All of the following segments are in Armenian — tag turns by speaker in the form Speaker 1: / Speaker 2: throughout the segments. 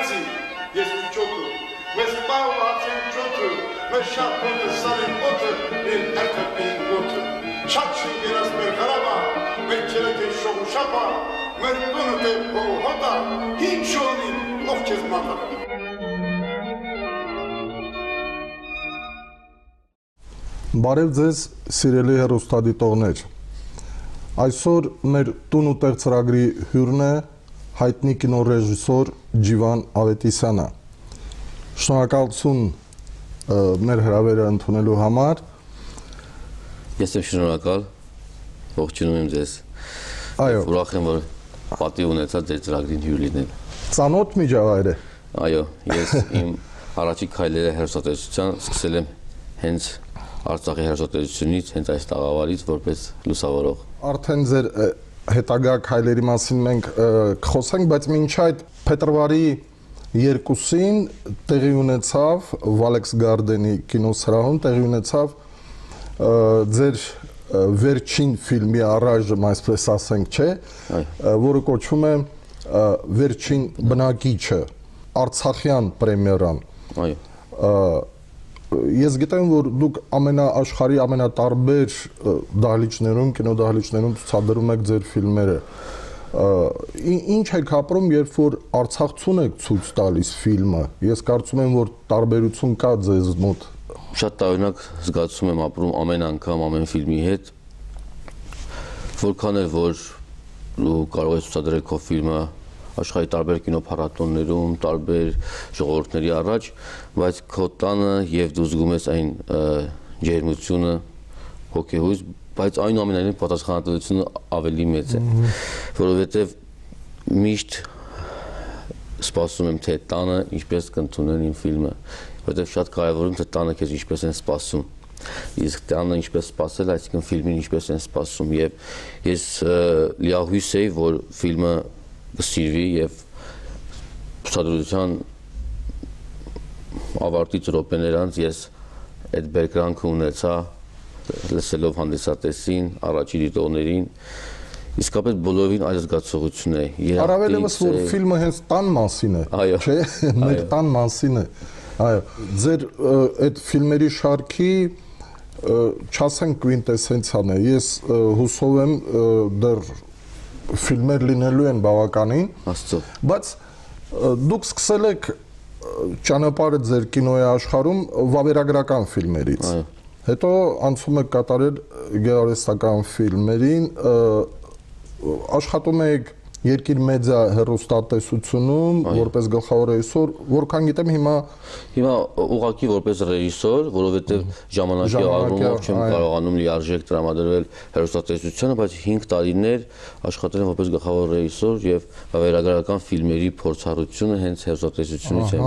Speaker 1: Յացի, ես չոթու, մեզ պահու հացին չոթու, մեզ շատ հոտը սարին հոտը, մեր արկապին հոտը, շատ շինգերաս մեր խարավա, մեր չերետ է շողու շապա, մեր տունըտ է հողու հոտա, հինչ շողնին, ով չեզ մատա։
Speaker 2: Բարև ձեզ, սիրելի հեռուստադիտողներ։ Այսօր մեր տուն ու տեղ ծրագրի հյուրն է հայտնի կինոռեժիսոր Ջիվան Ավետիսյանը։ Շնորհակալություն մեր հրավերը ընդունելու համար։
Speaker 3: Ես եմ շնորհակալ, ողջունում եմ ձեզ։
Speaker 2: Այո։
Speaker 3: Ուրախ եմ, որ պատիվ ունեցա ձեր ծրագրին հյուր լինել։
Speaker 2: Ծանոթ միջավայր է։
Speaker 3: Այո, ես իմ առաջին քայլերը հեռուստատեսության սկսել եմ հենց Արցախի հեռուստատեսությունից, հենց այս տաղավարից որպես լուսավորող։ Արդեն
Speaker 2: ձեր հետագա քայլերի մասին մենք կխոսենք, բայց մինչ այդ փետրվարի 2-ին տեղի ունեցավ Վալեքս Գարդենի կինոսրահում տեղի ունեցավ ձեր վերջին ֆիլմի առայժմ այսպես ասենք, չէ, որը կոչվում է Վերջին բնակիչը, արցախյան պրեմիերան։
Speaker 3: Այո։
Speaker 2: Ես գիտեմ, որ դուք աշխարհի ամենատարբեր դահլիճներում, կինոդահլիճներում ցուցադրում եք ձեր ֆիլմերը։ Ինչ եք ապրում, երբ որ Արցախցուն եք ցույց տալիս ֆիլմը։ Ես կարծում եմ, որ տարբերություն կա ձեզ մոտ։
Speaker 3: Շատ տարօրինակ զգացում եմ ապրում ամեն անգամ ամեն ֆիլմի հետ։ Որքան էլ որ դու կարող ես ցուցադրել քո ֆիլմը աշխարհի տարբեր կինոփառատոներում, տարբեր ժողովուրդների առաջ, բայց քո տանը եւ դու զգում ես այն ջերմությունը, հոգեհույզ, բայց այնուամենայնիվ պատասխանատվությունը ավելի մեծ է, որովհետեւ միշտ սպասում եմ թե տանը ինչպես կընդունեն իմ ֆիլմը, որովհետեւ շատ կարեւոր է թե տանը քեզ ինչպես են սպասում։ Իսկ տանը ինչպես սպասել, այսինքն ֆիլմին ինչպես են սպասում եւ ես լիահույս եի, որ ֆիլմը կսիրվի եւ ցուցադրության ավարտից րոպեներ անց ես այդ բերկրանքը ունեցա լսելով հանդիսատեսին, առաջին դիտողներին, իսկապես բոլորին այս զգացողությունն է։
Speaker 2: Առավել եւս որ ֆիլմը հենց տան մասին է, չէ՞, մեր տան մասին է։ Այո, ձեր այդ ֆիլմերի շարքի չասենք կվինտեսենցիան է։ Ես հուսով եմ դեռ ֆիլմեր լինելու են բավականին, բայց դուք սկսել եք ճանապարհը ձեր կինոյի աշխարհում վավերագրական ֆիլմերից, հետո անցում եք կատարել գեղարվեստական ֆիլմերին, աշխատում եք Երկիր մեդիա հեռուստատեսությունում որպես գլխավոր ռեժիսոր, որքան գիտեմ հիմա
Speaker 3: ուղղակի որպես ռեժիսոր, որովհետև ժամանակի առումով չեմ կարողանում լիարժեք տրամադրել հեռուստատեսությանը, բայց 5 տարիներ աշխատել եմ որպես գլխավոր ռեժիսոր եւ վավերագրական ֆիլմերի փորձառությունը հենց հեռուստատեսությունից եմ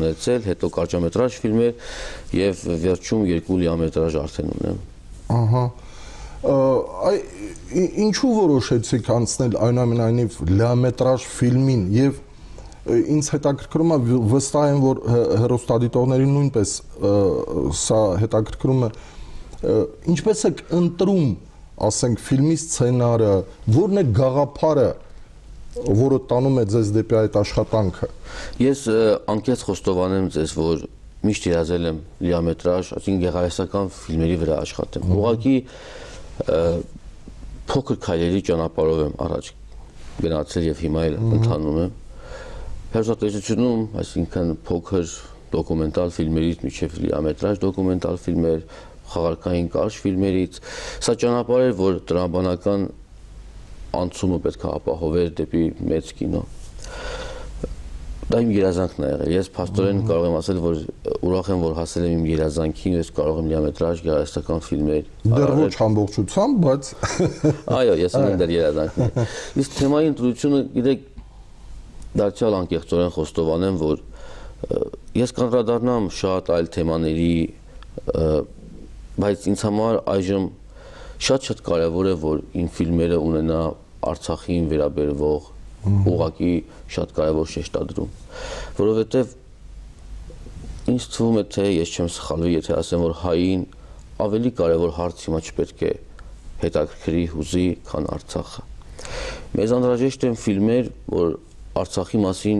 Speaker 3: ունեցել, հետո կարճամետրաժ ֆիլմեր եւ վերջում 2 լիամետրաժ արդեն ունեմ։
Speaker 2: Ահա։ Ինչու որոշեցիք անցնել այնուամենայնիվ լիամետրաժ ֆիլմին եւ ինձ հետաքրքրում է, վստահ եմ, որ հեռուստադիտողներին նույնպես սա հետաքրքրում է, ինչպես եք ընտրում, ասենք, ֆիլմի սցենարը, որն է գաղափարը, որը տանում է ձեզ դեպի այդ աշխատանքը։
Speaker 3: Ես անկեղծ խոստովանեմ ձեզ, որ միշտ երազել եմ լիամետրաժ, այսինքն գեղարվեստական ֆիլմերի վրա աշխատեմ։ Ուղղակի փոքր քայլերի ճանապարհով եմ առաջ գնացել եւ հիմա էլ ընթանում եմ։ Հեռուստատեսությունում, այսինքն փոքր դոկումենտալ ֆիլմերից մինչև լիամետրաժ դոկումենտալ ֆիլմեր, խաղարկային կարճ ֆիլմերից, սա ճանապարհ էր, որ տրամաբանական անցումը պետք է ապահովեր դեպի մեծ կինո։ Դա իմ երազանքն է եղել։ Ես փաստորեն կարող եմ ասել, որ ուրախ եմ, որ հասել եմ իմ երազանքին, ես կարող եմ լիամետրաժ գեղարվեստական ֆիլմեր
Speaker 2: դեռ ոչ ամբողջությամբ, բայց
Speaker 3: այո, ես ունեմ դեռ երազանքներ։ Իսկ թեմայի ընտրությունը, գիտեք, դարձյալ անկեղծորեն խոստովանեմ, որ ես կանդրադառնամ շատ այլ թեմաների, բայց ինձ համար այժմ շատ կարևոր է, որ իմ ֆիլմերը ունենա Արցախին վերաբերվող ուղղակի շատ կարևոր շեշտադրում, որովհետև ինձ թվում է, թե ես չեմ սխալվի, եթե ասեմ, որ հային ավելի կարևոր հարց հիմա չպետք է հետաքրքրի հուզի, քան Արցախը։ Մեզ անհրաժեշտ են ֆիլմեր, որ Արցախի մասին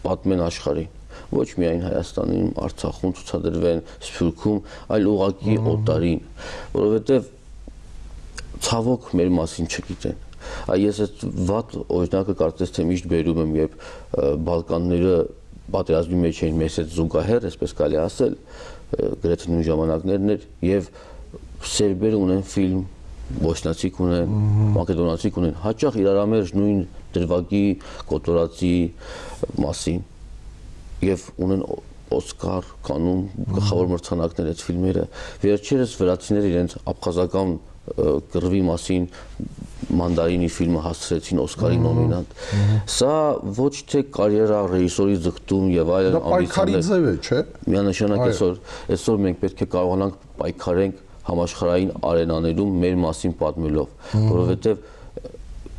Speaker 3: պատմեն աշխարհին, ոչ միայն Հայաստանում, Արցախում ցուցադրվեն, Սփյուռքում, այլ ուղղակի օտարին, որովհետև ցավոք մեր մասին չգիտեն։ Ես այդ վատ օրինակը կարծես թե միշտ բերում եմ, երբ Բալկանները պատերազմի մեջ էին մեզ հետ զուգահեռ, այսպես կարելի ասել, գրեթե նույն ժամանակներն էր, եւ սերբերը ունեն ֆիլմ, բոսնացիք ունեն, մակեդոնացիք ունեն, հաճախ իրարամերժ նույն դրվագի, կոտորածի մասին եւ ունեն Օսկար կանում գլխավոր մրցանակներ այդ ֆիլմերը։ Վերջերս վրացիները իրենց աբխազական կռվի մասին Մանդարինի ֆիլմը հասցրեցին Օսկարի նոմինանտ։ Սա ոչ թե կարիերա ռեժիսորի ձգտում եւ այլն
Speaker 2: պայքարի ձև է, չէ՞։
Speaker 3: Միանշանակ այսօր մենք պետք է կարողանանք պայքարենք համաշխարհային արենաներում մեր մասին պատմելով, որովհետեւ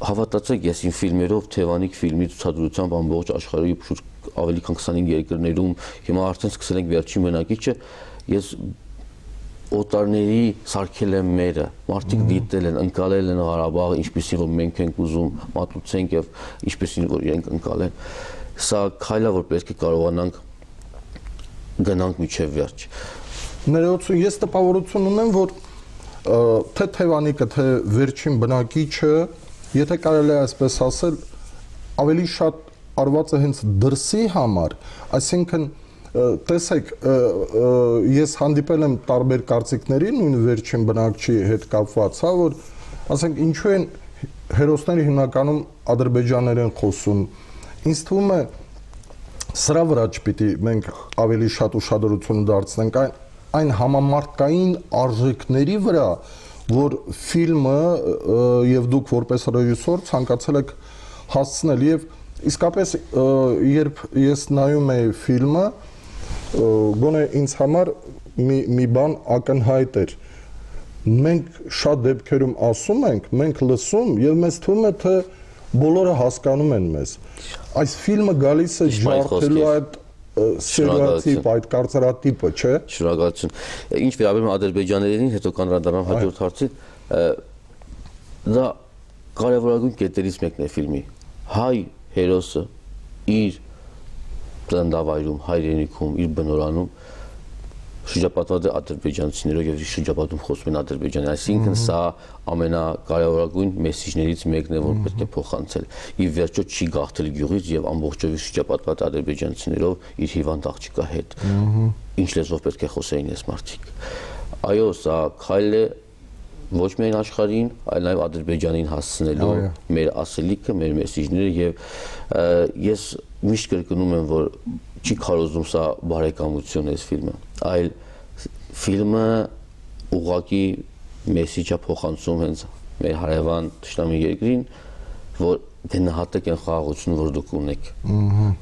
Speaker 3: հավատացեք, ես իմ ֆիլմերով Թևանիկ ֆիլմի ցուցադրությամբ ամբողջ աշխարհի շուրջ ավելի քան 25 երկրներում, հիմա արդեն սկսել ենք վերջին բնակիչը, ես օտարների սարքել եմ մերը, մարդիկ դիտել են, ընկալել են Ղարաբաղը, ինչպեսին որ մենք ենք ուզում մատուցենք եւ ինչպեսին որ իրենք ընկալեն։ Սա քայլ է, որ պետք է կարողանանք գնանք միջև վերջ։
Speaker 2: Ներողություն, ես տպավորություն ունեմ, որ թե Թևանիկը, թե վերջին բնակիչը, եթե կարելի է այսպես ասել, ավելի շատ արված է հենց դրսի համար, այսինքն տեսեք, ես հանդիպել եմ տարբեր կարծիքների նույն վերջին բնակչի հետ կապված, հա, որ ասենք ինչու են հերոսները հիմնականում ադրբեջաներեն խոսում։ Ինձ թվում է սրա վրա չպիտի մենք ավելի շատ ուշադրություն դարձնենք այն համամարտկային արժեքների վրա, որ ֆիլմը եւ դուք որպես ռեժիսոր ցանկացել եք հասցնել եւ իսկապես երբ ես նայում եի ֆիլմը գոնե ինձ համար մի բան ակնհայտ էր։ Մենք շատ դեպքերում ասում ենք, մենք լսում եւ մեզ թվում է թե բոլորը հասկանում են մեզ։ Այս ֆիլմը գալիս է ջարդելու այդ սերիալտիպ, այդ կարծրատիպը, չէ՞։
Speaker 3: Շնորհակալություն։ Ինչ վերաբերում է ադրբեջաներին, հետո կանրադառնամ հաջորդ հարցին, դա կարևորագույն կետերից մեկն է ֆիլմի։ Հայ հերոսը իր ծննդավայրում, հայրենիքում, իր բնորանում շրջապատված է ադրբեջանցիներով եւ շրջապատում խոսում են ադրբեջանի, այսինքն սա ամենակարևորագույն մեսիջներից մեկն է, որ պետք է փոխանցել։ Ի վերջո չի գաղթել գյուղից եւ ամբողջովին շրջապատված ադրբեջանցիներով իր հիվանդ աղջկա հետ։ Ինչ լեզվով պետք է խոսեին այս մարդիկ։ Այո, սա քայլ է ոչ միայն աշխարհին, այլ նաև Ադրբեջանին հասցնելու մեր ասելիքը, մեր մեսիջները եւ ես միշտ կրկնում եմ, որ չի քարոզում սա բարեկամություն այս ֆիլմը, այլ ֆիլմը ուղղակի մեսիջ է փոխանցում հենց մեր հարևան թշնամի երկրին, որ գնահատեք այն խաղաղությունը, որ դուք ունեք։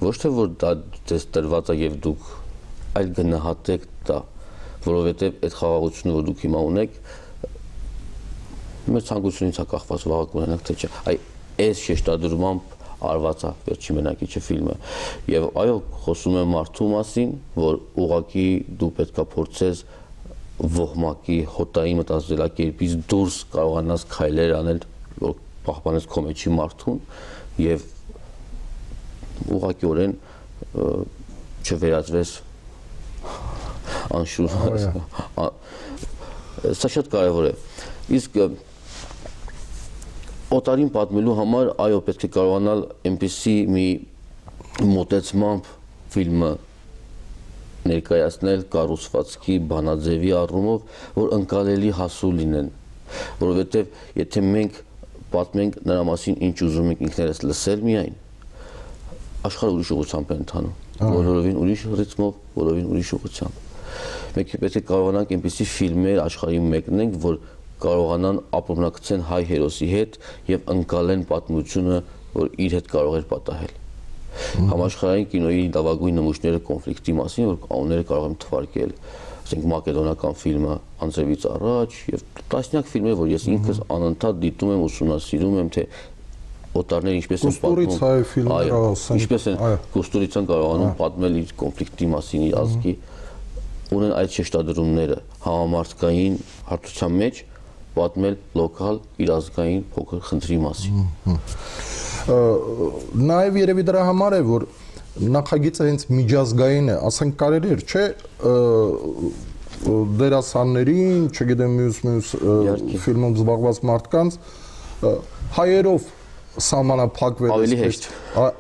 Speaker 3: Ոչ թե որ դա դες տրված է եւ դուք այլ գնահատեք դա, որովհետեւ այդ խաղաղությունը, որ դուք հիմա ունեք, մեր ցանկությունից է կախված վաղը կունենանք թե չէ։ Այս շեշտադրումամբ արված է վերջին բնակիչը ֆիլմը եւ այո, խոսում եմ մարդու մասին, որ ուղղակի դու պետքա փորձես ոհմակի հոտային մտածելակերպից դուրս կարողանաս քայլեր անել, որ պահպանես քո մեջի մարդուն եւ ուղղակիորեն չվերածվես անշուշտ։ Սա շատ կարեւոր է։ Իսկ օտարին պատմելու համար այո պետք է կարողանալ այնպիսի մի մոտեցմամբ ֆիլմը ներկայացնել կառուցվածքի բանաձևի առումով, որ ընկալելի հասու լինեն, որովհետև եթե մենք պատմենք նրա մասին ինչ ուզում ենք ինքներս լսել միայն, աշխարհը ուրիշ ուղղությամբ է ընթանում, բոլորովին ուրիշ ռիթմով, բոլորովին ուրիշ ուղղությամբ։ Մենք պետք է կարողանանք այնպիսի ֆիլմեր աշխարհին մեկնենք, որ կարողանան ապրումնակցեն հայ հերոսի հետ եւ ընկալեն պատմությունը, որ իր հետ կարող էր պատահել։ Համաշխարհային կինոյի լավագույն նմուշները կոնֆլիկտի մասին, որ անունները կարող եմ թվարկել, ասենք մակեդոնական ֆիլմը Անձրևից առաջ եւ տասնյակ ֆիլմեր, որ ես ինքս անընդհատ դիտում եմ, ուսումնասիրում եմ, թե օտարները ինչպես են պատմում, ինչպես են Կուստուրիցան կարողանում պատմել իր կոնֆլիկտի մասին, իր ազգի, ունեն այդ շեշտադրումները համամարտկային հարթության մեջ պատմել լոկալ իր ազգային փոքր խնդրի մասին։
Speaker 2: Նաև երևի դրա համար է, որ նախագիծը հենց միջազգային է, ասենք կարելի էր, չէ, դերասաններին, չգիտեմ, մյուս ֆիլմում զբաղված մարդկանց հայերով սահմանափակվել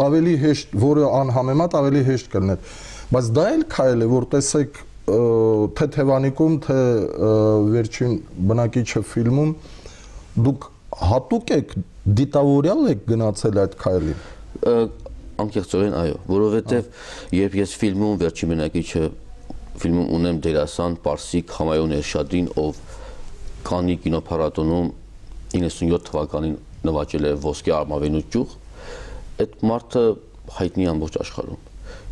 Speaker 2: ավելի հեշտ, որը անհամեմատ ավելի հեշտ կլներ, բայց դա էլ քայլ է, որ տեսեք թե Թևանիկում, թե վերջին բնակիչը ֆիլմում դուք հատուկ եք, դիտավորյալ եք գնացել այդ քայլին։
Speaker 3: Անկեղծորեն այո, որովհետև երբ ես ֆիլմում վերջին բնակիչը ֆիլմում ունեմ դերասան Պարսիկ Համայոն Էրշադին, ով Կաննի կինոփառատոնում 97 թվականին նվաճել է ոսկե արմավենու ճյուղ, այդ մարդը հայտնի ամբողջ աշխարհում։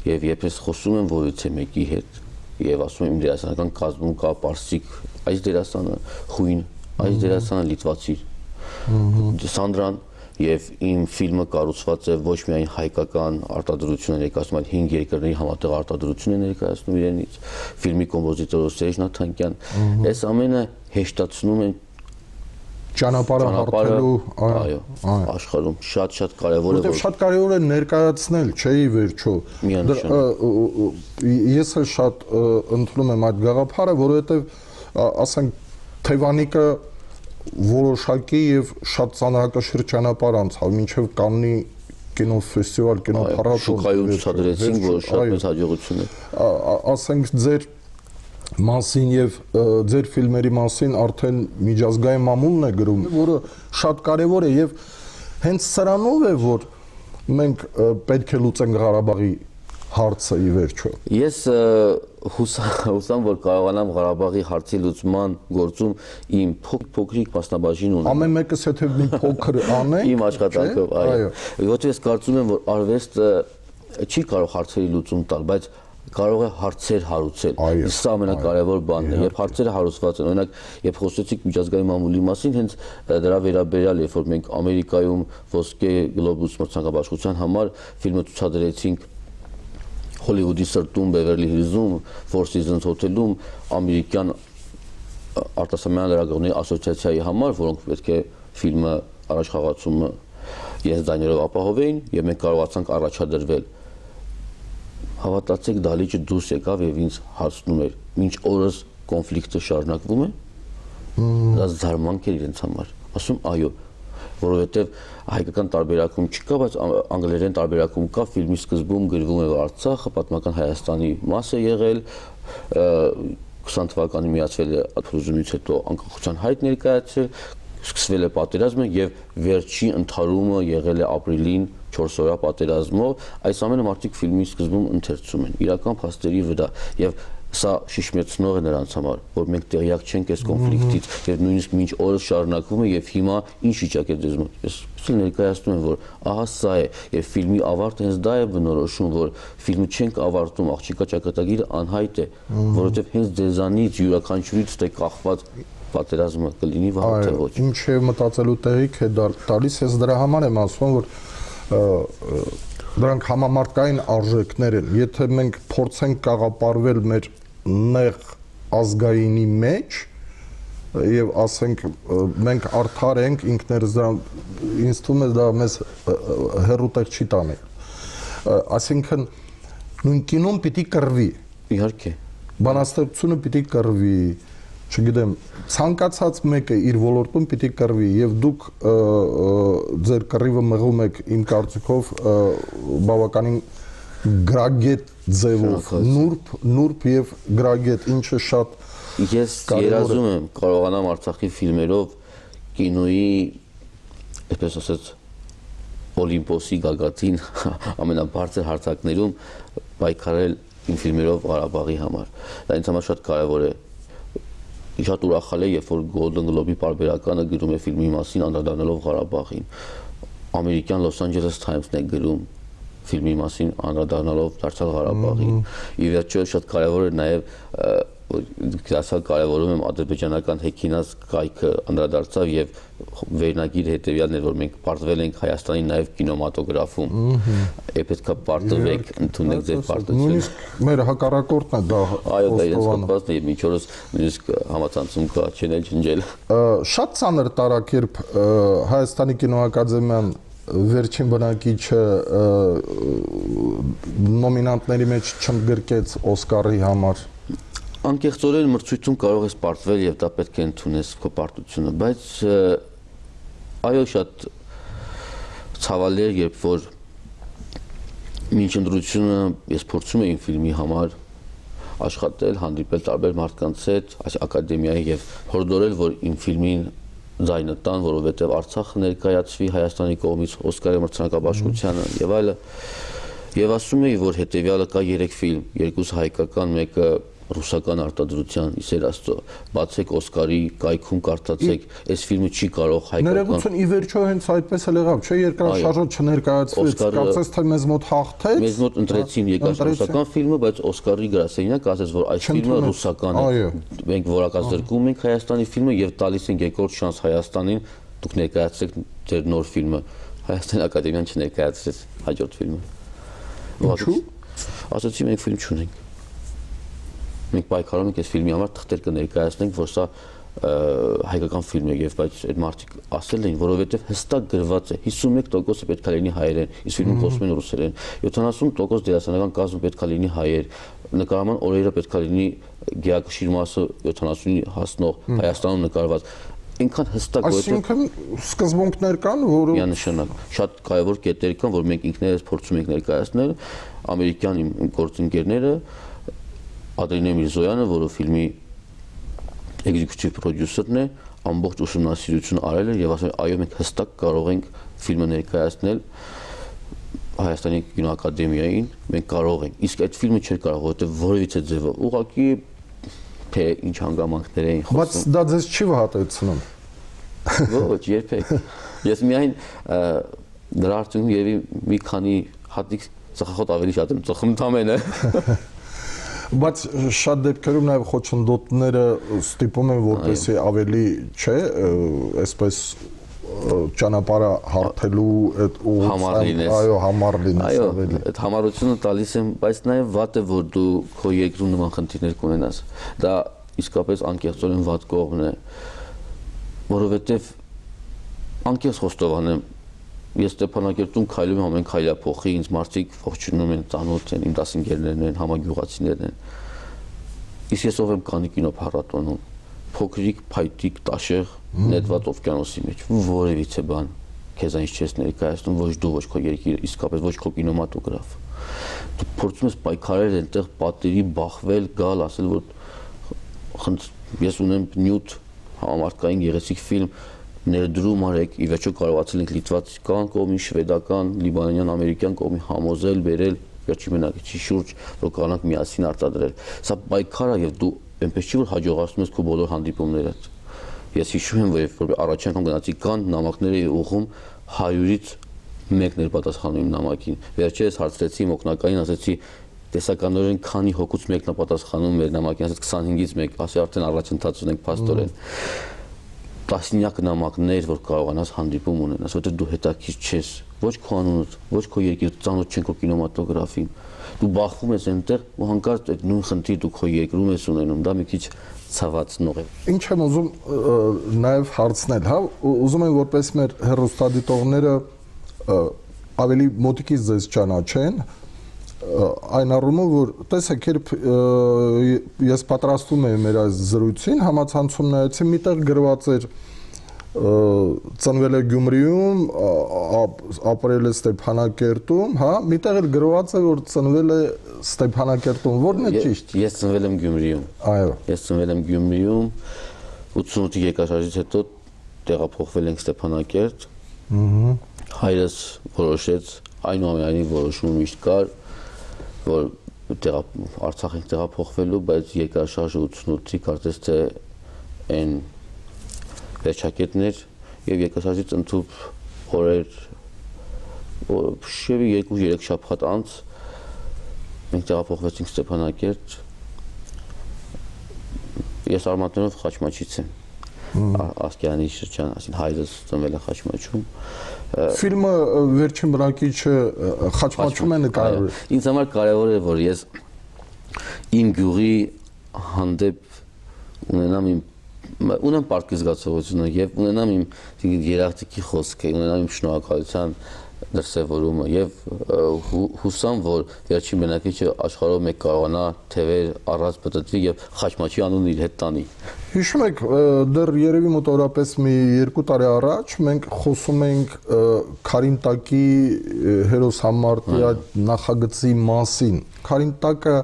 Speaker 3: Եվ երբ ես խոսում եմ որևիցե մեկի հետ եւ ասում եմ իմ դերասանական կազմում կա Պարսիկ, այս դերասանը խույն, այս դերասանը լիտվացի, Սանդրան, եւ իմ ֆիլմը կառուցված է ոչ միայն հայկական արտադրություն է ներկայացնում, այլ 5 երկրների համատեղ արտադրություն է ներկայացնում իրենից, ֆիլմի կոմպոզիտորը Սերժ Նաթանկյան, այս ամենը հեշտացնում են
Speaker 2: ճանապարհը հարթելու
Speaker 3: աշխարհում շատ կարևոր է,
Speaker 2: որովհետև շատ կարևոր է ներկայացնել, չէ՞ ի վերջո։ Ես էլ շատ ընդունում եմ այդ գաղափարը, որովհետև ասենք Թևանիկը որոշակի եւ շատ ծանրակշիռ ճանապարհ անցավ, մինչեւ Կաննի կինոֆեստիվալ, կինոփառատոն
Speaker 3: շուկայում ցուցադրեցինք, որ շատ մեծ հաջողություն է։
Speaker 2: Ասենք ձեր մասին եւ ձեր ֆիլմերի մասին արդեն միջազգային մամուլն է գրում, որը շատ կարեւոր է եւ հենց սրանով է, որ մենք պետք է լուծենք Ղարաբաղի հարցը ի վերջո։
Speaker 3: Ես հուսամ, որ կարողանամ Ղարաբաղի հարցի լուծման գործում իմ փոքրիկ մասնաբաժին ունենալ։
Speaker 2: Ամեն մեկս եթե մի փոքր անենք
Speaker 3: իմ աշխատանքով, այո։ Որովհետեւ ես կարծում եմ, որ արվեստը չի կարող հարցերի լուծում տալ, բայց կարող է հարցեր հարուցել։ Սա ամենակարևոր բանն է, երբ հարցերը հարուցված են, օրինակ, երբ խոսեցիք միջազգային մամուլի մասին, հենց դրա վերաբերյալ, երբ որ մենք Ամերիկայում ոսկե գլոբուս մրցանակաբաշխության համար ֆիլմը ցուցադրեցինք Հոլիվուդի սրտում, Բևերլի Հիլզում, Four Seasons հոթելում, ամերիկյան արտասահմանյան լրագրողների ասոցիացիայի համար, որոնք պետք է ֆիլմը առաջխաղացումը իրենց ձայներով ապահովեին, եւ մենք կարողացանք առաջադրվել։ Հավատացեք, դալիճը դուրս եկավ եւ ինձ հարցնում էր, ինչ օրս կոնֆլիկտը շարունակվում է։ Դա զարմանք էր իրենց համար։ Ասում այո, որովհետեւ հայկական տարբերակում չկա, բայց անգլերեն տարբերակում կա, ֆիլմի սկզբում գրվում է, որ Արցախը պատմական Հայաստանի մաս է եղել, 20 թվականին միացվել է փլուզումից հետո անկախության հայտ ներկայացրել, սկսվել է պատերազմը եւ վերջին ընդհարումը եղել է ապրիլին 4 օրյա պատերազմով, այս ամենը մարդիկ ֆիլմի սկզբում ընթերցում են իրական փաստերի վրա եւ սա շիշմեցնող է նրանց համար, որ մենք տեղյակ չենք այս կոնֆլիկտից եւ նույնիսկ մինչ օրս շարունակվում է եւ հիմա ինչ վիճակ է ձեզ մոտ։ Ես ներկայացնում եմ, որ ահա սա է եւ ֆիլմի ավարտը հենց դա է բնորոշում, որ ֆիլմը չենք ավարտում, աղջիկա ճակատագիրը անհայտ է, որովհետեւ հենց ձեզանից յուրաքանչյուրից դե կախված պատերազմը կլինի վաղ թե ոչ։
Speaker 2: Ինչ է մտածելու տեղիք է տալիս, ես դրա համար եմ ասում, որ դրանք համամարտկային արժեքներ են։ Եթե մենք փորձենք կաղապարվել մեր նեղ ազգայինի մեջ եւ ասենք մենք արդար ենք ինքներս դրա ինձ թվում է դա մեզ հեռու տեղ չի տանի։ Այսինքն նույն կինոն պիտի կռվի։
Speaker 3: Իհարկե։
Speaker 2: Բանաստեղծությունը պիտի կռվի, չգիտեմ, ցանկացած մեկը իր ոլորտում պիտի կռվի եւ դուք ձեր կռիվը մղում եք իմ կարծիքով բավականին գրագետ ձևով, նուրբ եւ գրագետ, ինչը շատ
Speaker 3: ես երազում եմ կարողանամ Արցախի ֆիլմերով կինոյի, այսպես ասած, Օլիմպոսի գագաթին ամենաբարձր հարթակներում պայքարել իմ ֆիլմերով Ղարաբաղի համար։ Դա ինձ համար շատ կարևոր է։ Շատ ուրախալ է, երբ որ Golden Globe-ի պարբերականը գրում է ֆիլմի մասին անդրադառնալով Ղարաբաղին։ Ամերիկյան Los Angeles Times-ն է գրում ֆիլմի մասին անդրադառնալով դարձյալ Ղարաբաղին։ Ի վերջո շատ կարևոր է նաև դասալ կարևորում եմ ադրբեջանական հեքինաց կայքը անդրադարձավ եւ վերնագիր հետեւյալն էր, որ մենք պարտվել ենք Հայաստանի նաև կինոմատոգրաֆում։ Պետք է պարտվեք, ընդունեք ձեր պարտությունը։
Speaker 2: Նույնիսկ մեր հակառակորդն է դա։
Speaker 3: Այո, դա իրենց հոդվածն է եւ մինչ օրս նույնիսկ համացանցում կա չեն ջնջել։
Speaker 2: Շատ ծանր տարակերպ Հայաստանի կինոակադեմիան վերջին բնակիչը նոմինանտների մեջ չընդգրկեց Օսկարի համար։
Speaker 3: Անկեղծորեն մրցույթում կարող ես պարտվել եւ դա պետք է ընդունես քո պարտությունը, բայց այո, շատ ցավալի է, երբ որ մինչ ընտրությունը ես փորձում էի ֆիլմի համար աշխատել, հանդիպել տարբեր մարդկանց հետ, ակադեմիայի եւ հորդորել, որ իմ ֆիլմին ձայնը տան, որովհետեւ Արցախը ներկայացվի Հայաստանի կողմից Օսկարի մրցանակաբաշխությանը եւ այլը։ Եվ ասում էի, որ հետեւյալը կա 3 ֆիլմ, 2 հայկական, մեկը ռուսական արտադրության, իսեր Աստծո, բացեք Օսկարի կայքում կարդացեք, այս ֆիլմը չի կարող հայկական։
Speaker 2: Ներողություն, ի վերջո հենց այդպես էլ եղավ, չէ՞, երկրաշարժը չներկայացվեց, կարծես թե մեզ մոտ հաղթեց։
Speaker 3: Մեզ մոտ ընտրեցին եկած ռուսական ֆիլմը, բայց Օսկարի գրասենյակը ասաց, որ այս ֆիլմը ռուսական է։ Մենք որակազրկում ենք Հայաստանի ֆիլմը եւ տալիս ենք երկրորդ շանս Հայաստանին, դուք ներկայացրեք ձեր նոր ֆիլմը։ Հայաստանի ակադեմիան չներկայացրեց հաջորդ ֆիլմը։
Speaker 2: Ինչու՞։
Speaker 3: Ասացի մենք ֆիլմ չունենք։ Մենք պայքարում ենք այս ֆիլմի համար, թղթեր կներկայացնենք, որ սա հայկական ֆիլմ է, եւ բայց այդ մարդիկ ասել էին, որովհետեւ հստակ գրված է 51%-ը պետք է լինի հայերեն, իսկ ֆիլմում խոսում են ռուսերեն, 70% դերասանական կազմը պետք է լինի հայեր, նկարման օրերը պետք է լինի գեակշիռ մասը 70-ի հասնող Հայաստանում նկարված։ Ինքան հստակ
Speaker 2: Այսինքն սկզբունքներ կան, որը
Speaker 3: միանշանակ շատ կարևոր կետեր կան, որ մենք ինքներս փորձում ենք ներկայացնել, ամերիկյան իմ գործընկերները Ադրինե Միրզոյանը, որը ֆիլմի executive producer-ն է, ամբողջ ուսումնասիրություն արել է եւ ասել է, այո, մենք հստակ կարող ենք ֆիլմը ներկայացնել Հայաստանի կինոակադեմիային, մենք կարող ենք։ Իսկ այդ ֆիլմը չէր կարող, որովհետեւ որևիցե ձևով ուղղակի թե ինչ հանգամանքներ էին խոսում։
Speaker 2: Բայց դա ձեզ չի վհատեցնում։
Speaker 3: Ոչ, երբեք։ Ես միայն դրա արդյունքում եւի մի քանի հատիկ ծխախոտ ավելի շատ եմ ծխում ընդամենը։
Speaker 2: Բայց շատ դեպքերում նաև խոչընդոտները ստիպում են, որպեսզի ավելի, չէ, այսպես ճանապարհը հարթելու այդ
Speaker 3: ուղղությամբ,
Speaker 2: այո, համառ լինես
Speaker 3: այո,
Speaker 2: ավելի։
Speaker 3: այդ համառությունը տալիս եմ, բայց նաև վատ է, որ դու քո երկրում նման խնդիրներ կունենաս։ Դա իսկապես անկեղծորեն վատ կողմն է, որովհետև անկեղծ խոստովանեմ, ես Ստեփանակերտում քայլում եմ ամեն քայլափոխի, ինձ մարդիկ ողջունում են, ծանոթ են, իմ դասընկերներն են, համագյուղացիներն են։ Իսկ ես ով եմ կանի կինոփառատոնում, փոքրիկ, փայտիկ, տաշեղ, նետված օվկիանոսի մեջ, որևիցե բան քեզանից չես ներկայացնում, ոչ դու, ոչ քո երկիրը, իսկապես ոչ քո կինեմատոգրաֆ։ Դու փորձում ես պայքարել այնտեղ պատերի, բախվել, գալ, ասել, որ ես ունեմ նյութ համամարտկային գեղեցիկ ֆիլմ ներդրում արեք, ի վերջո կարողացել ենք լիտվացական կողմի, շվեդական, լիբանանյան, ամերիկյան կողմի համոզել, բերել վերջի մենակիցի շուրջ, որ կարողանանք միասին արտադրել։ Սա պայքար է եւ դու այնպես չի որ հաջողացնում ես քո բոլոր հանդիպումներդ։ Ես հիշում եմ, որ առաջին անգամ գնացի կան նամակներ էի ուղղում 100-ից 1-ն էր պատասխանում իմ նամակին։ Վերջերս հարցրեցի իմ օգնականին, ասեցի տեսականորեն քանի հոգուց մեկն է պատասխանում մեր նամակին, ասեց 25-ից 1, ասի արդեն առաջընթաց ունենք փաստորեն։ Տասնյակ նամակներ, որ կարողանաս հանդիպում ունենաս, որտեղ դու հետաքրքիր չես, ոչ քո անունդ, ոչ քո երկիրը, ծանոթ չեն քո կինեմատոգրաֆին։ Դու բախվում ես այնտեղ ու հանկարծ այդ նույն խնդիր դու քո երկրում ես ունենում, դա մի քիչ ցավացնող է։
Speaker 2: Ինչ եմ ուզում նաև հարցնել, հա, ուզում եմ որպես մեր հեռուստադիտողները ավելի մոտիկից ձեզ ճանաչեն, այն առումով, որ տեսեք, երբ ես պատրաստում եմ մեր այս զրույցին, համացանցում նայեցի, միտեղ գրված էր ծնվել է Գյումրիում, ապրել է Ստեփանակերտում, հա, միտեղ էլ գրված է, որ ծնվել է Ստեփանակերտում, որն է ճիշտ։
Speaker 3: Ես ծնվել եմ Գյումրիում։
Speaker 2: Այո։
Speaker 3: Ես ծնվել եմ Գյումրիում, 88-ի եկաշարժից հետո տեղափոխվել ենք Ստեփանակերտ։ Հայրս որոշեց, այնուամենայնիվ որոշումը միշտ կար, որ Արցախ ենք տեղափոխվելու, բայց երկրաշարժը 88-ի կարծես թե այն վերջակետներ եւ երկրաշարժից ընդհուպ օրեր շեւի 2-3 շաբաթ անց մենք տեղափոխվեցինք Ստեփանակերտ։ Ես արմատներով Խաչմաչից եմ։ Ասկերանի շրջան, ասին հայրս ծնվել է Խաչմաչում։
Speaker 2: Ֆիլմը վերջին բնակիչը Խաչմաչում է նկարվել։
Speaker 3: Ինձ համար կարևոր է, որ ես իմ գյուղի հանդեպ ունենամ իմ ունեմ պարտքի զգացողությունը եւ ունենամ իմ երախտիկի խոսքը, ունենամ իմ շնորհակալության դրսևորումը եւ հուսամ, որ վերջին մենակիչը աշխարհով մեկ կարողանա թևեր առած պատտվի եւ խաչմաչի անունը իր հետ տանի։
Speaker 2: Հիշում եք, դեռ երևի մոտավորապես մի 2 տարի առաջ մենք խոսում ենք Քարինտակի հերոս համարտի նախագծի մասին։ Քարինտակը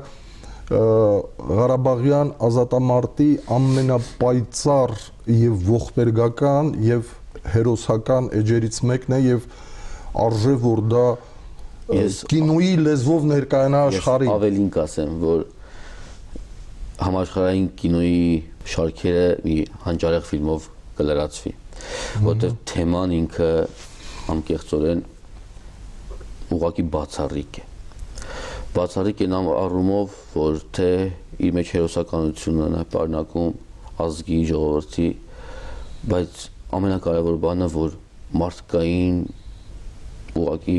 Speaker 2: Ղարաբաղյան ազատամարտի ամենապայծառ եւ ողբերգական եւ հերոսական էջերից մեկն է եւ արժե որ դա կինոյի լեզվով ներկայանա աշխարհին։
Speaker 3: Ես ավելին կասեմ, որ համաշխարհային կինոյի շարքերը մի հանճարեղ ֆիլմով կլրացվի, որտեղ թեման ինքը անկեղծորեն ուղղակի բացառիկ է։ Բացառիկ են առումով, որ թե իր մեջ հերոսականությունն է պարունակում ազգի, ժողովրդի, բայց ամենակարևոր բանը, որ մարդկային ուղղակի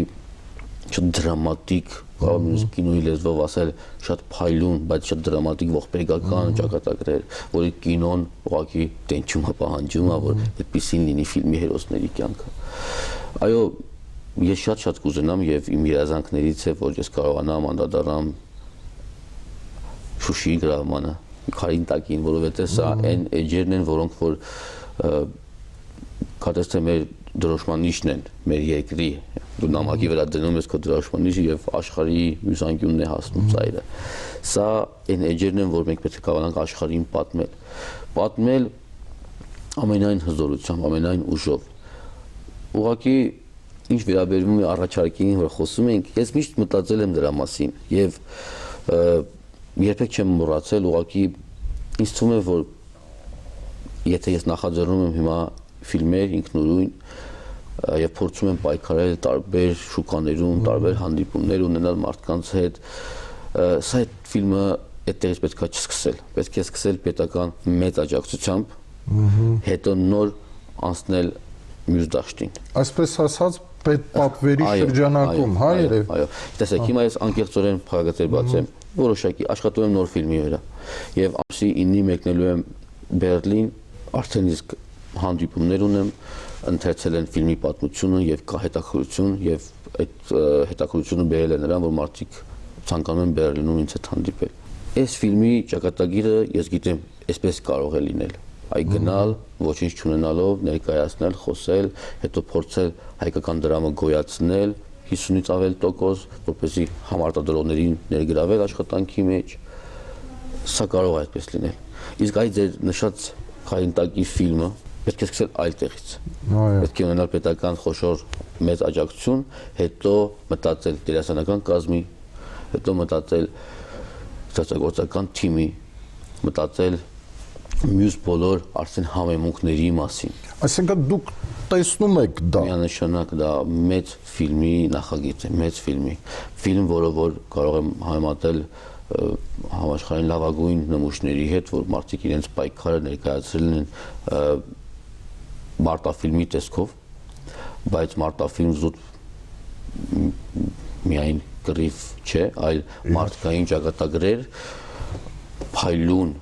Speaker 3: շատ դրամատիկ, կարող եմ կինոյի լեզվով ասել, շատ փայլուն, բայց շատ դրամատիկ ողբերգական ճակատագրեր, որի կինոն ուղղակի տենչում է, պահանջում է, որ այդպեսին լինի ֆիլմի հերոսների կյանքը։ Այո, ես շատ կուզենամ եւ իմ երազանքներից է, որ ես կարողանամ անդրադառնամ Շուշիի գրավմանը, Քարինտակին, որովհետեւ սա այն էջերն են, որոնք որ կարծես թե մեր դրոշմանիչն են, մեր երկրի, դու նամակի վրա դնում ես քո դրոշմանիչը եւ աշխարհի մյուս անկյունն է հասնում ծայրը։ Սա այն էջերն են, որ մենք պետք է կարողանանք աշխարհին պատմել ամենայն հզորությամբ, ամենայն ուժով։ Ուղղակի ինչ վերաբերում է առաջարկին, որ խոսում ենք, ես միշտ մտածել եմ դրա մասին եւ երբեք չեմ մոռացել, ուղղակի ինձ թվում է, որ եթե ես նախաձեռնում եմ հիմա ֆիլմեր ինքնուրույն եւ փորձում եմ պայքարել տարբեր շուկաներում, տարբեր հանդիպումներ ունենալ մարդկանց հետ, սա այդ ֆիլմը այդտեղից պետքա չսկսել, պետք է սկսել պետական մեծ աջակցությամբ, հետո նոր անցնել մյուս դաշտին։
Speaker 2: Այսպես ասած, պետպատվերի շրջանակում, հա երևի։
Speaker 3: Այո, տեսեք, հիմա ես անկեղծորեն փակագծեր բացեմ, որոշակի աշխատում եմ նոր ֆիլմի վրա եւ ամսի 9-ի մեկնելու եմ Բերլին, արդեն իսկ հանդիպումներ ունեմ, ընթերցել են ֆիլմի պատմությունը եւ կա հետաքրություն եւ այդ հետաքրությունը բերել է նրան, որ մարդիկ ցանկանում են Բերլինում ինձ հետ հանդիպել։ Այս ֆիլմի ճակատագիրը ես գիտեմ, այսպես կարող է լինել։ Այ գնալ, ոչինչ չունենալով, ներկայացնել, խոսել, հետո փորձել հայկական դրամը գոյացնել 50-ից ավել տոկոս, որպեսզի համարտադրողներին ներգրավել աշխատանքի մեջ։ Սա կարող է այդպես լինել։ Իսկ այ ձեր նշած Քարինտակի ֆիլմը պետք է սկսել այլ տեղից։ Պետք է ունենալ պետական խոշոր մեծ աջակցություն, հետո մտածել դերասանական կազմի, հետո մտածել ստեղծագործական թիմի, մտածել մյուս բոլոր արդեն համեմունքների մասին։
Speaker 2: Այսինքն դուք տեսնում եք դա։
Speaker 3: Միանշանակ դա մեծ ֆիլմի նախագիծ է, մեծ ֆիլմ, որը որ կարող եմ համեմատել համաշխարհային լավագույն նմուշների հետ, որ մարդիկ իրենց պայքարը ներկայացրել են մարտաֆիլմի տեսքով, բայց մարտաֆիլմ զուտ միայն կռիվ չէ, այլ մարդկային ճակատագրեր, փայլուն,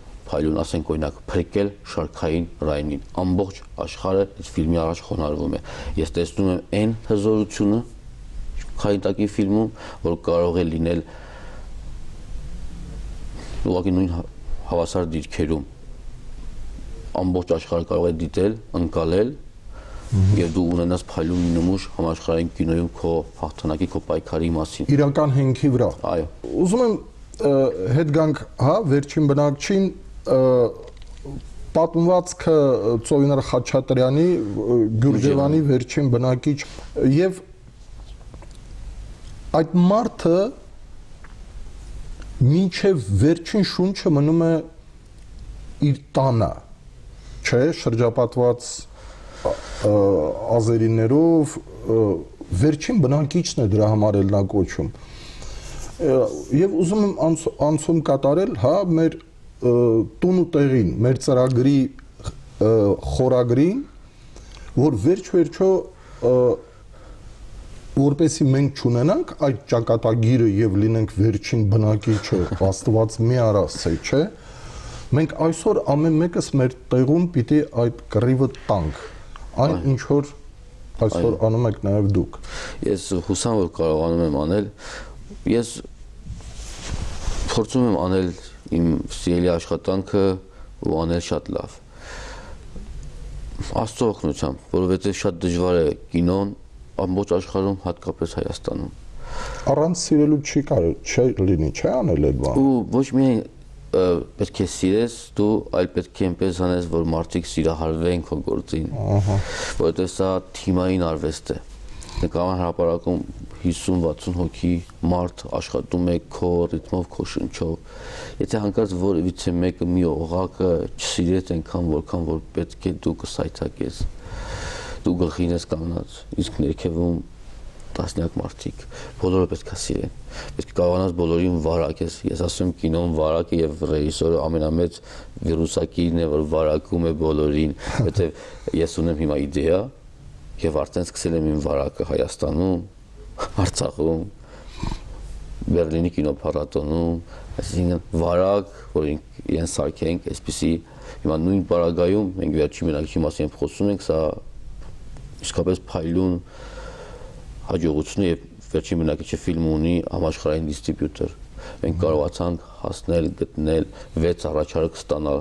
Speaker 3: ասենք օրինակ, փրկել շարքային Ռայնին, ամբողջ աշխարհը այդ ֆիլմի առաջ խոնարհվում է։ Ես տեսնում եմ այն հզորությունը Քարինտակի ֆիլմում, որ կարող է լինել ուղղակի նույն հավասար դիրքերում ամբողջ աշխարհը կարող է դիտել, ընկալել եւ դու ունենաս փայլուն նմուշ համաշխարհային կինոյում քո հաղթանակի, քո պայքարի մասին։
Speaker 2: Իրական հենքի վրա։
Speaker 3: Այո։
Speaker 2: Ուզում եմ հետ գանք, հա, վերջին բնակչին պատմվածքը Ծովինար Խաչատրյանի Գյուրջևանի վերջին բնակիչ եւ այդ մարդը մինչև վերջին շունչը մնում է իր տանը, չէ, շրջապատված ազերիներով, վերջին բնակիչն է դրա համար էլ նա կոչում։ Եվ ուզում եմ անցում կատարել, հա, մեր տուն ու տեղին, մեր ծրագրի խորագրին, որ վերջ-վերջո որպեսի մենք չունենանք այդ ճակատագիրը եւ լինենք վերջին բնակիչը, Աստված մի արասցե, չէ, Մենք այսօր ամեն մեկս մեր տեղում պիտի այդ կռիվը տանք։ Այն ինչ որ այսօր անում եք նաև դուք։
Speaker 3: Ես հուսամ որ կարողանում եմ անել։ Ես փորձում եմ անել իմ սիրելի աշխատանքը ու անել շատ լավ։ Աստծո օգնությամբ, որովհետև շատ դժվար է կինոն ամբողջ աշխարհում, հատկապես Հայաստանում։
Speaker 2: Առանց սիրելու չի կարող լինի, չէ՞ անել այդ բանը։
Speaker 3: Ու ոչ միայն պետք է սիրես դու, այլ պետք է այնպես անես, որ մարդիկ սիրահարվեն քո գործին։ Որովհետև սա թիմային արվեստ է։ Նկարման հրապարակում 50-60 հոգի մարդ աշխատում է քո ռիթմով, քո շնչով։ Եթե հանկարծ որևիցե մեկը մի օղակը չսիրեց այնքան, որքան որ պետք է դու կսայթակես, դու գլխին ես կանգնած, իսկ ներքևում տասնյակ մարդիկ, բոլորը պետք է սիրեն։ Պետք է կարողանաս բոլորին վարակես։ Ես ասում եմ կինոն վարակ է եւ ռեժիսորը ամենամեծ վիրուսակիրն է, որ վարակում է բոլորին, որովհետեւ ես ունեմ հիմա իդեա եւ արդեն սկսել եմ իմ վարակը Հայաստանում, Արցախում, Բերլինի կինոփառատոնում, այսինքն վարակ, որ իրեն սարքենք, այսպեսի հիմա նույն պարագայում մենք վերջի մենակի մասին խոսում ենք, սա իսկապես փայլուն հաջողություն է եւ վերջին բնակիչը ֆիլմ ունի համաշխարհային դիստրիբյուտոր։ Մենք կարողացանք հասնել, գտնել 6 առաջարկ ստանալ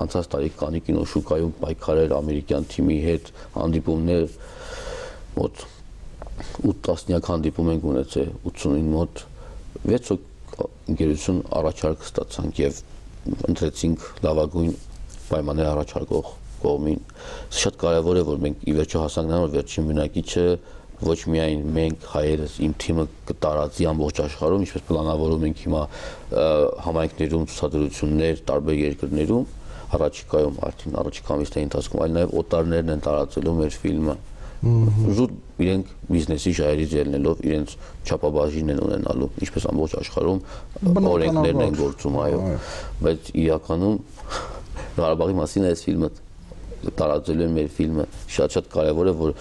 Speaker 3: անցած տարի Կաննի կինոշուկայում պայքարել ամերիկյան թիմի հետ, հանդիպումներ մոտ 8 տասնյակ հանդիպում ենք ունեցել 89 մոտ 6 ընկերություն առաջարկ ստացանք եւ ընտրեցինք լավագույն պայմաններ առաջարկող կողմին։ Շատ կարեւոր է որ մենք ի վերջո հասանք նրան որ վերջին բնակիչը ոչ միայն մենք հայերս իմ թիմը կտարածի ամբողջ աշխարհում, ինչպես պլանավորում ենք հիմա համայնքներում ցուցադրություններ տարբեր երկրներում, առաջիկայում արդեն առաջիկա ամիսների ընթացքում, այլ նաև օտարներն են տարածելու մեր ֆիլմը։ Զուտ իրենք բիզնեսի շահերից ելնելով իրենց չափաբաժին են ունենալու, ինչպես ամբողջ աշխարհում օրենքներն են գործում, այո, բայց իրականում Ղարաբաղի մասին այս ֆիլմը տարածելու են մեր ֆիլմը շատ կարևոր է որ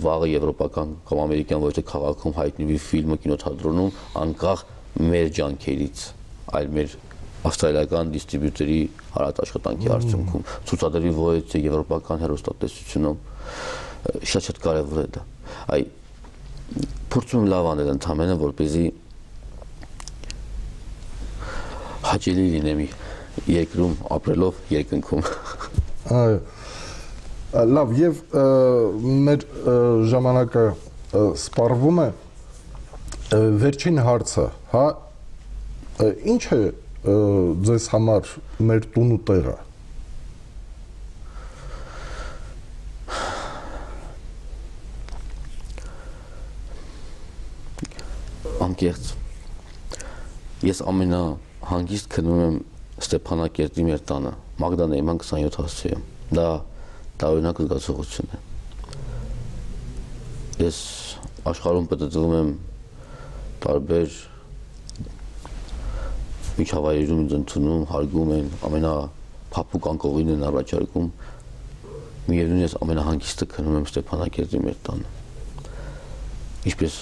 Speaker 3: վաղը եվրոպական կամ ամերիկյան ոչ թե քաղաքում հայտնվի ֆիլմը կինոթատրոնում անկախ մեր ջանքերից այլ մեր ավստրալիական դիստրիբյուտորի հարած աշխատանքի արդյունքում ցուցադրվի ոչ թե եվրոպական հեռուստատեսությունում շատ կարևոր է դա այ փորձում լավ անել ընդհանրապես որպեսզի հաճելի լինի երկրում ապրելով երկնքում
Speaker 2: Այո, լավ, եւ մեր ժամանակը սպառվում է, վերջին հարցը, հա, ինչ է ձեզ համար մեր տունու տեղը։
Speaker 3: Անկեղծ, ես ամենահանգիստ քնում եմ Ստեփանակերտի մեր տանը, Մագդա Նեյման 27 հասցեում, դա տարօրինակ զգացողություն է։ Ես աշխարհում պատտվում եմ տարբեր միջավայրերում ինձ ընդունում, հարգում են, ամենափափուկ անկողին են առաջարկում, միևնույն ես ամենահանգիստը քնում եմ Ստեփանակերտի մեր տանը, ինչպես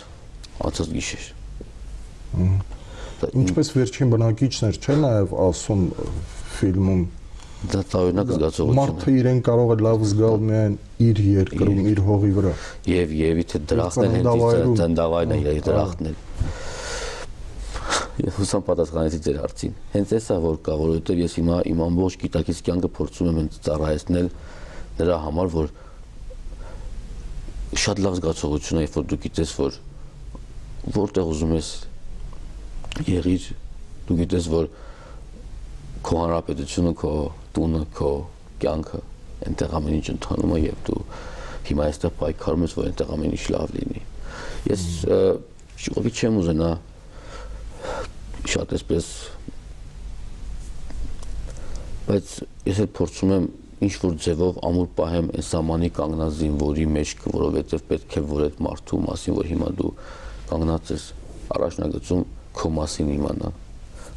Speaker 3: անցած գիշեր։
Speaker 2: Ինչպես վերջին բնակիչներ չէ նաև ասում ֆիլմում
Speaker 3: դա տարօրինակ զգացողություն է։
Speaker 2: Մարդը իրեն կարող է լավ զգալ միայն իր երկրում, իր հողի վրա։
Speaker 3: Եվ եթե դրախտն են հենց ծնդավայրն է իր դրախտն է։ Ես հուսամ պատասխանեցի ձեր հարցին։ Հենց էսա որ կա, որովհետև ես հիմա իմ ամբողջ գիտակից կյանքը փորձում եմ ծառայեցնել նրա համար, որ շատ լավ զգացողություն է, երբ որ դու գիտես, որ որտեղ ուզում ես եղիր, դու գիտես, որ քո հանրապետությունը, քո տունը, քո կյանքը այնտեղ ամեն ինչ ընթանում է եւ դու հիմա այստեղ պայքարում ես, որ այնտեղ ամեն ինչ լավ լինի։ Ես շուտով չեմ ուզենա շատ էսպես բայց ես էլ փորձում եմ ինչ որ ձևով ամուր պահեմ այս սամանի կանգնած զինվորի մեջ, որովհետեւ պետք է որ այդ մարդու մասին, որ հիմա դու կանգնած ես առաջնագծում քո մասին իմանա,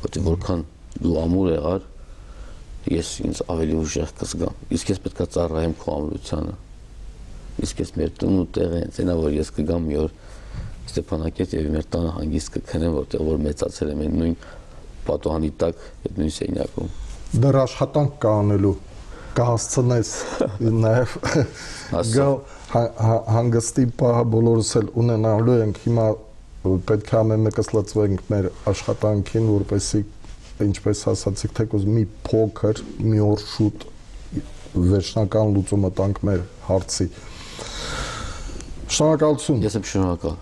Speaker 3: որտեղ որքան դու ամուր եղար, ես ինձ ավելի ուժեղ կզգամ, իսկ ես պետք է ծառայեմ քո ամրությանը, իսկ ես մեր տունն ու տեղը հենց այնա, որ ես կգամ մի օր Ստեփանակերտ եւ մեր տանը հանգիստ կքնեմ, որտեղ որ մեծացել եմ նույն պատուհանի տակ, այդ նույն սենյակում։
Speaker 2: դեռ աշխատանք կա անելու, կհասցնես նաև գալ հանգստի պահը բոլորս էլ ունենալու ենք, հիմա պետք է ամեն մեկս լծվենք մեր աշխատանքին, որպեսզի ինչպես ասացիք, թեկուզ մի փոքր, մի օր շուտ վերջնական լուծումը տանք մեր հարցի։ Շնորհակալություն։
Speaker 3: Ես եմ շնորհակալ։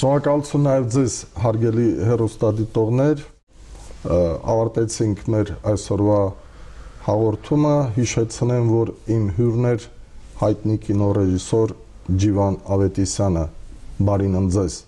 Speaker 2: Շնորհակալություն նաև ձեզ, հարգելի հեռուստադիտողներ, ավարտեցինք մեր այսօրվա հաղորդումը, հիշեցնեմ, որ իմ հյուրն էր հայտնի կինոռեժիսոր Ջիվան Ավետիսյանը, բարին ընձեզ։